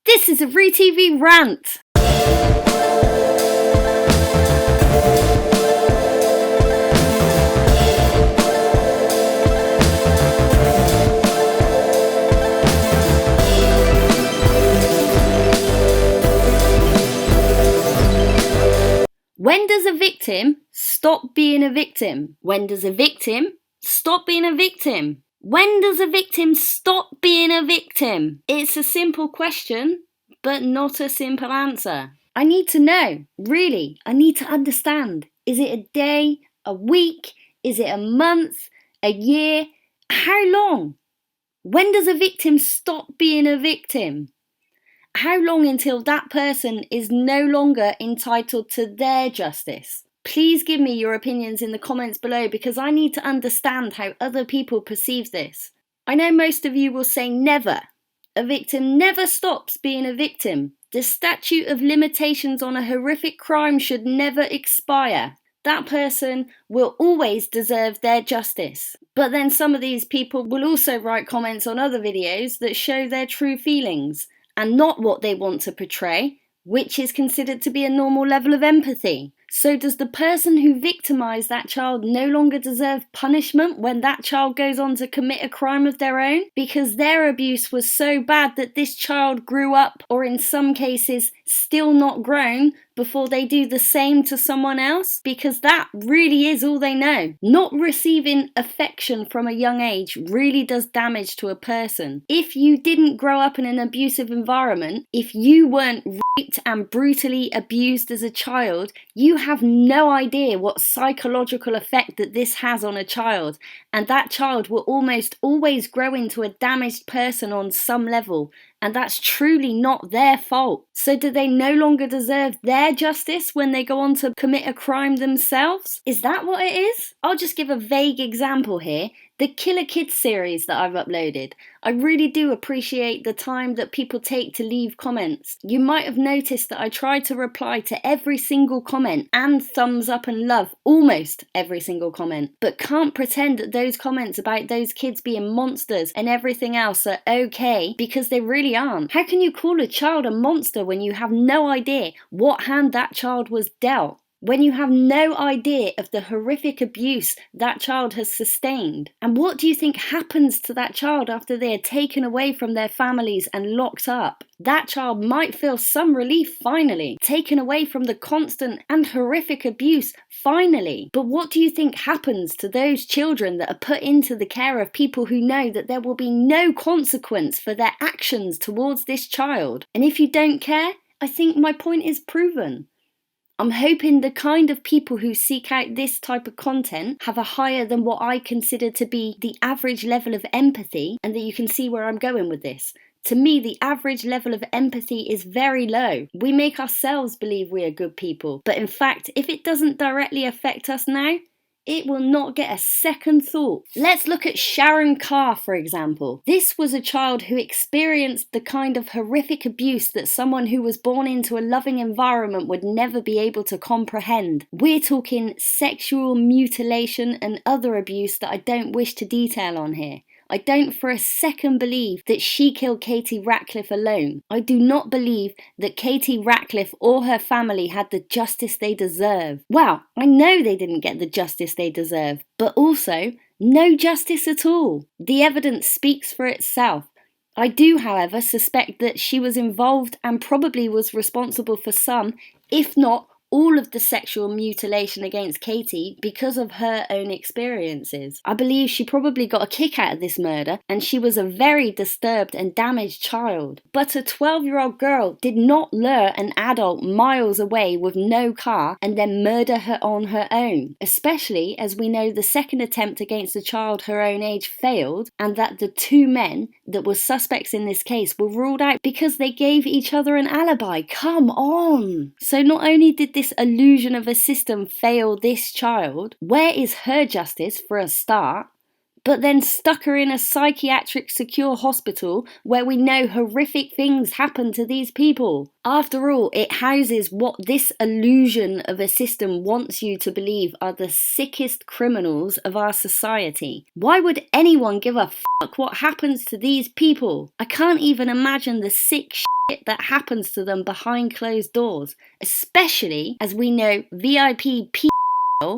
This is a ReeTV rant. When does a victim stop being a victim? When does a victim stop being a victim? When does a victim stop being a victim? It's a simple question, but not a simple answer. I need to know, really, I need to understand. Is it a day, a week? Is it a month, a year? How long? When does a victim stop being a victim? How long until that person is no longer entitled to their justice? Please give me your opinions in the comments below because I need to understand how other people perceive this. I know most of you will say never. A victim never stops being a victim. The statute of limitations on a horrific crime should never expire. That person will always deserve their justice. But then some of these people will also write comments on other videos that show their true feelings and not what they want to portray, which is considered to be a normal level of empathy. So does the person who victimised that child no longer deserve punishment when that child goes on to commit a crime of their own? Because their abuse was so bad that this child grew up, or in some cases still not grown, before they do the same to someone else? Because that really is all they know. Not receiving affection from a young age really does damage to a person. If you didn't grow up in an abusive environment, if you weren't raped and brutally abused as a child, you have no idea what psychological effect that this has on a child, and that child will almost always grow into a damaged person on some level, and that's truly not their fault. So do they no longer deserve their justice when they go on to commit a crime themselves? Is that what it is? I'll just give a vague example here. The Killer Kids series that I've uploaded. I really do appreciate the time that people take to leave comments. You might have noticed that I tried to reply to every single comment and thumbs up and love almost every single comment, but can't pretend that those comments about those kids being monsters and everything else are okay, because they really aren't. How can you call a child a monster when you have no idea what hand that child was dealt? When you have no idea of the horrific abuse that child has sustained? And what do you think happens to that child after they are taken away from their families and locked up? That child might feel some relief finally, taken away from the constant and horrific abuse finally. But what do you think happens to those children that are put into the care of people who know that there will be no consequence for their actions towards this child? And if you don't care, I think my point is proven. I'm hoping the kind of people who seek out this type of content have a higher than what I consider to be the average level of empathy, and that you can see where I'm going with this. To me, the average level of empathy is very low. We make ourselves believe we are good people, but in fact, if it doesn't directly affect us now, it will not get a second thought. Let's look at Sharon Carr, for example. This was a child who experienced the kind of horrific abuse that someone who was born into a loving environment would never be able to comprehend. We're talking sexual mutilation and other abuse that I don't wish to detail on here. I don't for a second believe that she killed Katie Ratcliffe alone. I do not believe that Katie Ratcliffe or her family had the justice they deserve. Well, I know they didn't get the justice they deserve, but also no justice at all. The evidence speaks for itself. I do, however, suspect that she was involved and probably was responsible for some, if not all of the sexual mutilation against Katie because of her own experiences. I believe she probably got a kick out of this murder, and she was a very disturbed and damaged child. But a 12-year-old girl did not lure an adult miles away with no car and then murder her on her own, especially as we know the second attempt against a child her own age failed, and that the two men that were suspects in this case were ruled out because they gave each other an alibi. Come on! So not only did this illusion of a system fail this child, where is her justice for a start? but then stuck her in a psychiatric secure hospital where we know horrific things happen to these people. After all, it houses what this illusion of a system wants you to believe are the sickest criminals of our society. Why would anyone give a fuck what happens to these people? I can't even imagine the sick shit that happens to them behind closed doors, especially as we know VIP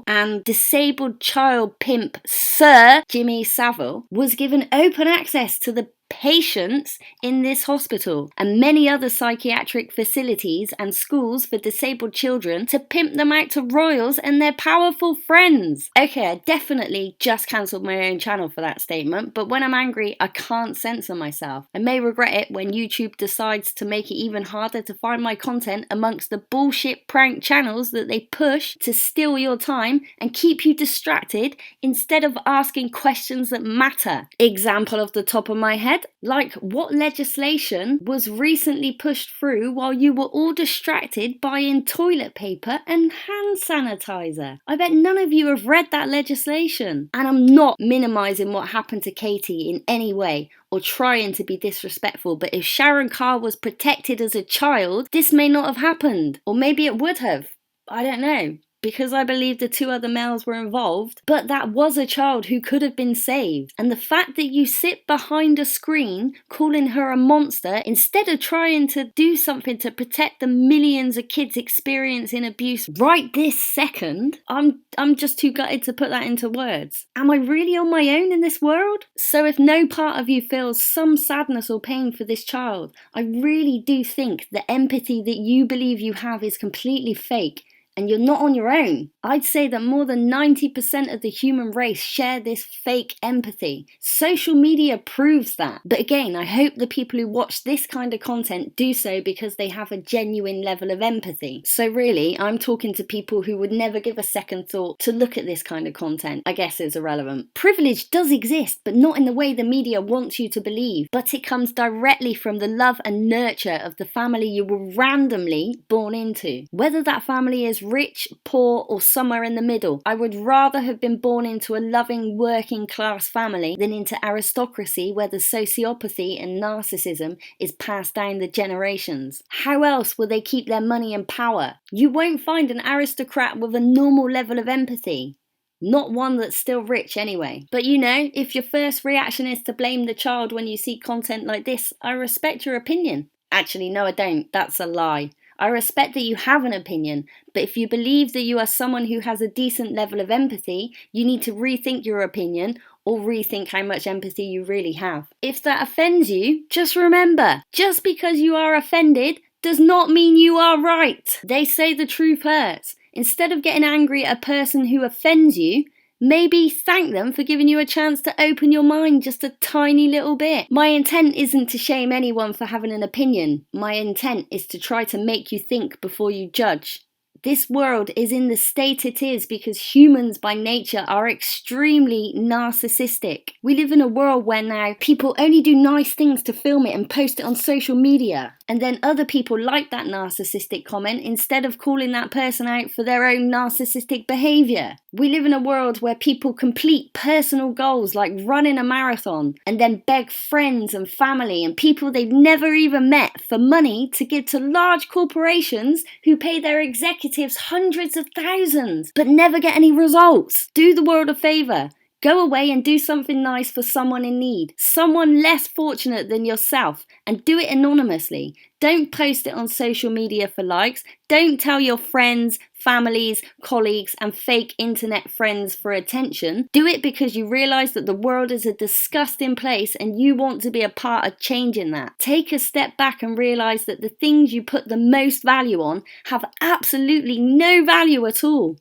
and disabled child pimp Sir Jimmy Savile was given open access to the patients in this hospital and many other psychiatric facilities and schools for disabled children to pimp them out to royals and their powerful friends. Okay, I definitely just cancelled my own channel for that statement, but when I'm angry, I can't censor myself. I may regret it when YouTube decides to make it even harder to find my content amongst the bullshit prank channels that they push to steal your time and keep you distracted instead of asking questions that matter. Example off the top of my head, like what legislation was recently pushed through while you were all distracted buying toilet paper and hand sanitizer? I bet none of you have read that legislation. And I'm not minimising what happened to Katie in any way or trying to be disrespectful, but if Sharon Carr was protected as a child, this may not have happened. Or maybe it would have. I don't know, because I believe the two other males were involved, but that was a child who could have been saved. And the fact that you sit behind a screen calling her a monster instead of trying to do something to protect the millions of kids experiencing abuse right this second, I'm just too gutted to put that into words. Am I really on my own in this world? So if no part of you feels some sadness or pain for this child, I really do think the empathy that you believe you have is completely fake. And you're not on your own. I'd say that more than 90% of the human race share this fake empathy. Social media proves that. But again, I hope the people who watch this kind of content do so because they have a genuine level of empathy. So really, I'm talking to people who would never give a second thought to look at this kind of content. I guess it's irrelevant. Privilege does exist, but not in the way the media wants you to believe. But it comes directly from the love and nurture of the family you were randomly born into. Whether that family is rich, poor, or somewhere in the middle. I would rather have been born into a loving working class family than into aristocracy where the sociopathy and narcissism is passed down the generations. How else will they keep their money and power? You won't find an aristocrat with a normal level of empathy. Not one that's still rich anyway. But you know, if your first reaction is to blame the child when you see content like this, I respect your opinion. Actually, no, I don't. That's a lie. I respect that you have an opinion, but if you believe that you are someone who has a decent level of empathy, you need to rethink your opinion or rethink how much empathy you really have. If that offends you, just remember, just because you are offended does not mean you are right. They say the truth hurts. Instead of getting angry at a person who offends you, maybe thank them for giving you a chance to open your mind just a tiny little bit. My intent isn't to shame anyone for having an opinion. My intent is to try to make you think before you judge. This world is in the state it is because humans by nature are extremely narcissistic. We live in a world where now people only do nice things to film it and post it on social media. And then other people like that narcissistic comment instead of calling that person out for their own narcissistic behaviour. We live in a world where people complete personal goals like running a marathon and then beg friends and family and people they've never even met for money to give to large corporations who pay their executives hundreds of thousands but never get any results. Do the world a favour. Go away and do something nice for someone in need, someone less fortunate than yourself, and do it anonymously. Don't post it on social media for likes. Don't tell your friends, families, colleagues, and fake internet friends for attention. Do it because you realise that the world is a disgusting place and you want to be a part of changing that. Take a step back and realise that the things you put the most value on have absolutely no value at all.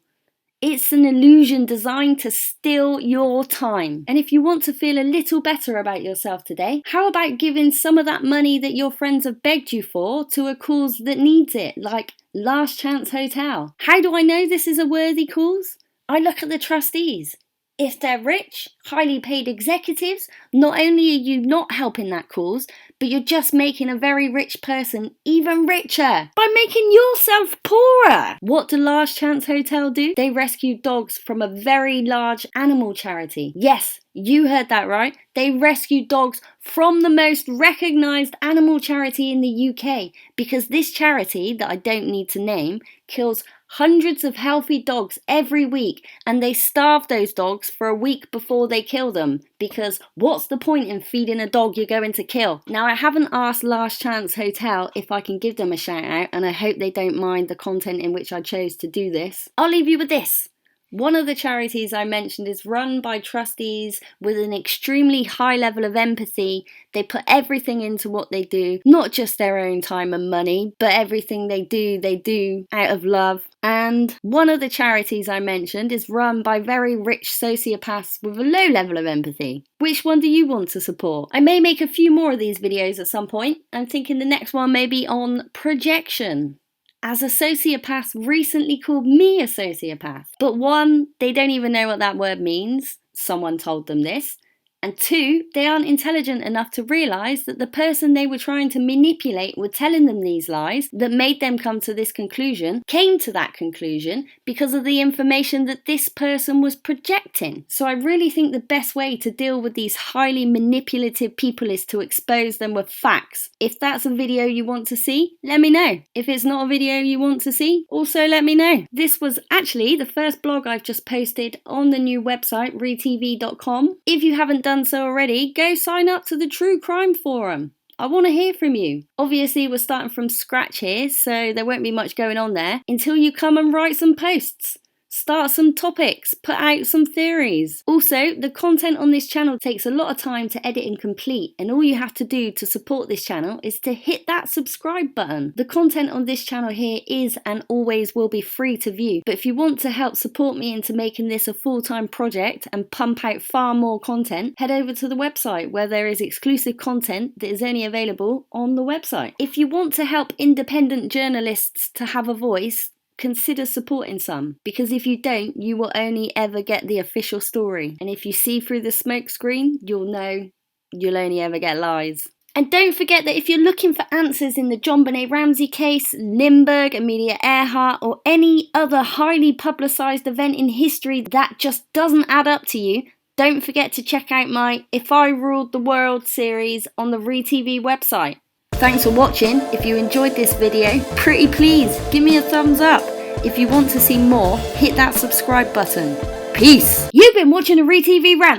It's an illusion designed to steal your time. And if you want to feel a little better about yourself today, how about giving some of that money that your friends have begged you for to a cause that needs it, like Last Chance Hotel? How do I know this is a worthy cause? I look at the trustees. If they're rich, highly paid executives, not only are you not helping that cause, but you're just making a very rich person even richer by making yourself poorer. What do Last Chance Hotel do? They rescue dogs from a very large animal charity. Yes, you heard that right. They rescue dogs from the most recognised animal charity in the UK, because this charity, that I don't need to name, kills hundreds of healthy dogs every week, and they starve those dogs for a week before they kill them, because what's the point in feeding a dog you're going to kill? Now, I haven't asked Last Chance Hotel if I can give them a shout out, and I hope they don't mind the content in which I chose to do this. I'll leave you with this. One of the charities I mentioned is run by trustees with an extremely high level of empathy. They put everything into what they do, not just their own time and money, but everything they do out of love. And one of the charities I mentioned is run by very rich sociopaths with a low level of empathy. Which one do you want to support? I may make a few more of these videos at some point. I'm thinking the next one may be on projection, as a sociopath recently called me a sociopath. But one, they don't even know what that word means. Someone told them this. And two, they aren't intelligent enough to realise that the person they were trying to manipulate were telling them these lies that made them come to this conclusion, came to that conclusion because of the information that this person was projecting. So I really think the best way to deal with these highly manipulative people is to expose them with facts. If that's a video you want to see, let me know. If it's not a video you want to see, also let me know. This was actually the first blog I've just posted on the new website, ReeTV.com. If you haven't done so already, go sign up to the True Crime Forum. I want to hear from you. Obviously, we're starting from scratch here, so there won't be much going on there until you come and write some posts. Start some topics, put out some theories. Also, the content on this channel takes a lot of time to edit and complete, and all you have to do to support this channel is to hit that subscribe button. The content on this channel here is and always will be free to view, but if you want to help support me into making this a full-time project and pump out far more content, head over to the website where there is exclusive content that is only available on the website. If you want to help independent journalists to have a voice, consider supporting some, because if you don't, you will only ever get the official story, and if you see through the smoke screen, you'll know you'll only ever get lies. And don't forget that if you're looking for answers in the JonBenet Ramsey case, Limburg, Amelia Earhart, or any other highly publicised event in history that just doesn't add up to you, don't forget to check out my If I Ruled the World series on the ReeTV website. Thanks for watching. If you enjoyed this video, pretty please give me a thumbs up. If you want to see more, hit that subscribe button. Peace! You've been watching a ReeTV Rant.